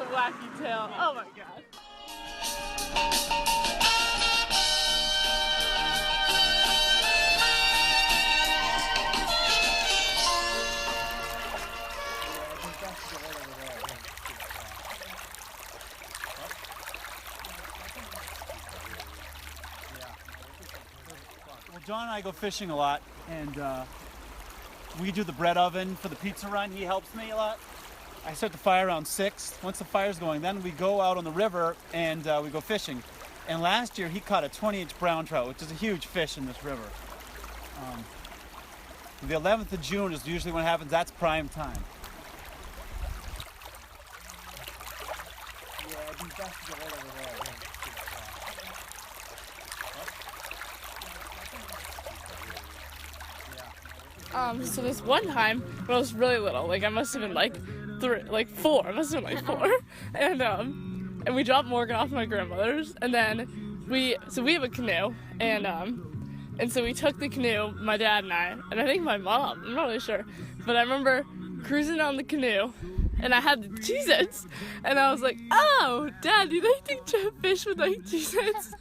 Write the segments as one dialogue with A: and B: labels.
A: wacky tail. Oh my god.
B: Well, John and I go fishing a lot, and we do the bread oven for the pizza run. He helps me a lot. I start the fire around 6. Once the fire's going, then we go out on the river and we go fishing. And last year he caught a 20-inch brown trout, which is a huge fish in this river. The 11th of June is usually when it happens. That's prime time. Yeah, these baskets are right over there.
A: So this one time when I was really little, like I must have been like 4. I must have been like 4, and we dropped Morgan off at my grandmother's, and then we have a canoe, and so we took the canoe, my dad and I think my mom. I'm not really sure, but I remember cruising on the canoe, and I had the Cheez-Its, and I was like, "Oh, Dad, do they think fish would like Cheez-Its?"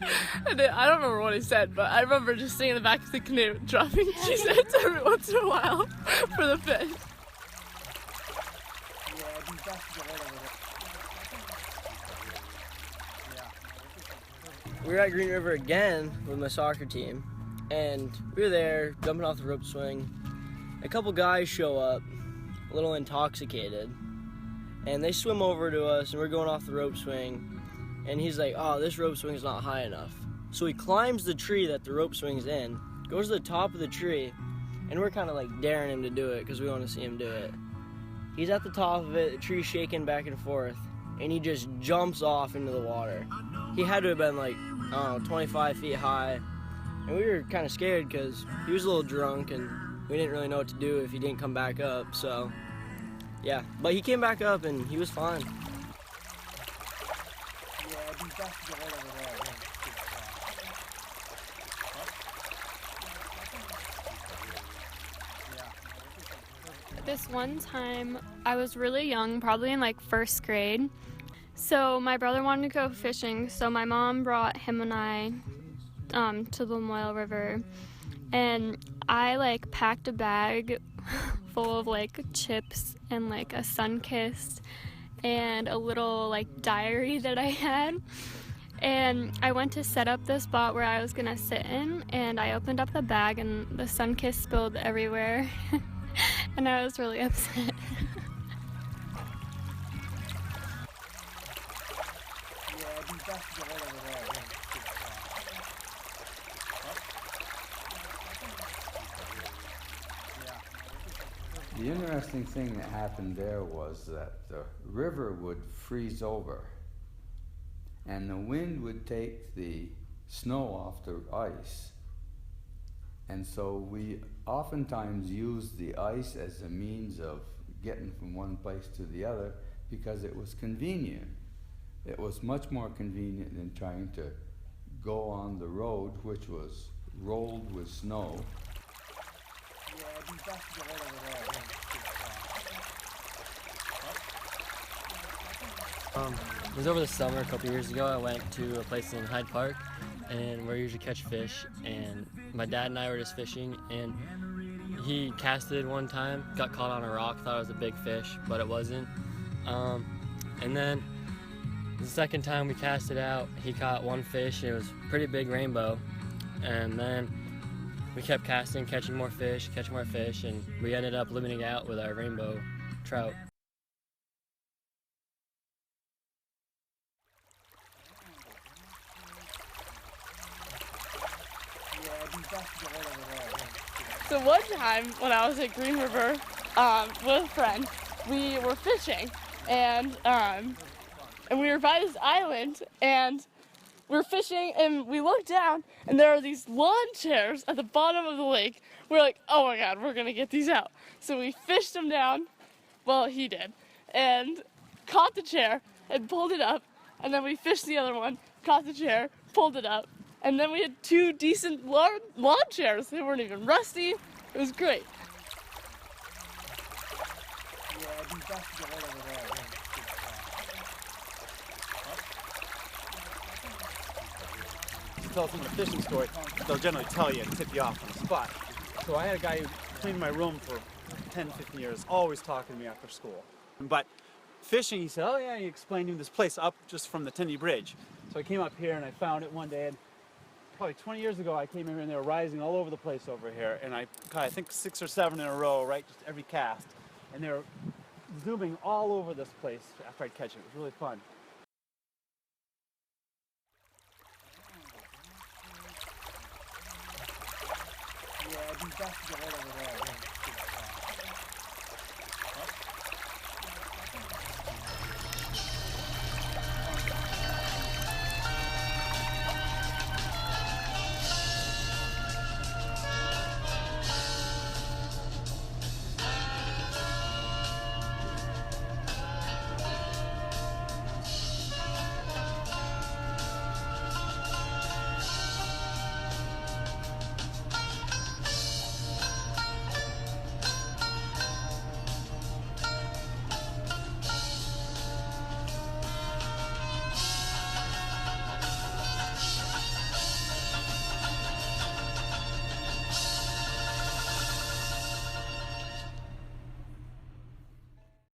A: And I don't remember what he said, but I remember just sitting in the back of the canoe, dropping Cheez-Its every once in a while for the fish.
B: Yeah, these baskets are right over there.
C: We were at Green River again with my soccer team, and we were there jumping off the rope swing. A couple guys show up, a little intoxicated, and they swim over to us, and we're going off the rope swing, and he's like, "Oh, this rope swing is not high enough." So he climbs the tree that the rope swing's in, goes to the top of the tree, and we're kind of like daring him to do it because we want to see him do it. He's at the top of it, the tree's shaking back and forth, and he just jumps off into the water. He had to have been like, I don't know, 25 feet high, and we were kind of scared because he was a little drunk, and we didn't really know what to do if he didn't come back up, so yeah. But he came back up, and he was fine.
B: Yeah, these baskets are right over there.
D: This one time, I was really young, probably in like 1st grade. So my brother wanted to go fishing, so my mom brought him and I to the Moyle River, and I like packed a bag full of like chips and like a Sunkist and a little like diary that I had. And I went to set up the spot where I was gonna sit in, and I opened up the bag and the Sunkist spilled everywhere. And I was really upset.
B: Yeah, these baskets are right over there.
E: The interesting thing that happened there was that the river would freeze over, and the wind would take the snow off the ice. And so we oftentimes used the ice as a means of getting from one place to the other because it was convenient. It was much more convenient than trying to go on the road, which was rolled with snow.
B: Yeah, these baskets are right over there.
C: It was over the summer a couple years ago. I went to a place in Hyde Park, and where you usually catch fish, and my dad and I were just fishing, and he casted one time, got caught on a rock, thought it was a big fish, but it wasn't. And then the second time we cast it out, he caught one fish, and it was a pretty big rainbow, and then we kept casting, catching more fish, and we ended up limiting out with our rainbow trout.
A: So one time when I was at Green River with a friend, we were fishing, and we were by this island, and we were fishing, and we looked down, and there are these lawn chairs at the bottom of the lake. We're like, "Oh my god, we're gonna get these out." So we fished them down, well, he did, and caught the chair and pulled it up, and then we fished the other one, caught the chair, pulled it up, and then we had 2 decent lawn chairs. They weren't even rusty. It was great.
B: Yeah, these baskets are right over there. tell someone a fishing story, they'll generally tell you and tip you off on the spot. So I had a guy who cleaned my room for 10, 15 years, always talking to me after school. But fishing, he said, oh yeah, he explained to me this place up just from the Tindy Bridge. So I came up here and I found it one day, and probably 20 years ago I came here and they were rising all over the place over here, and I caught, I think 6 or 7 in a row, right, just every cast. And they were zooming all over this place after I'd catch it. It was really fun. Yeah, it'd be best to get right over there.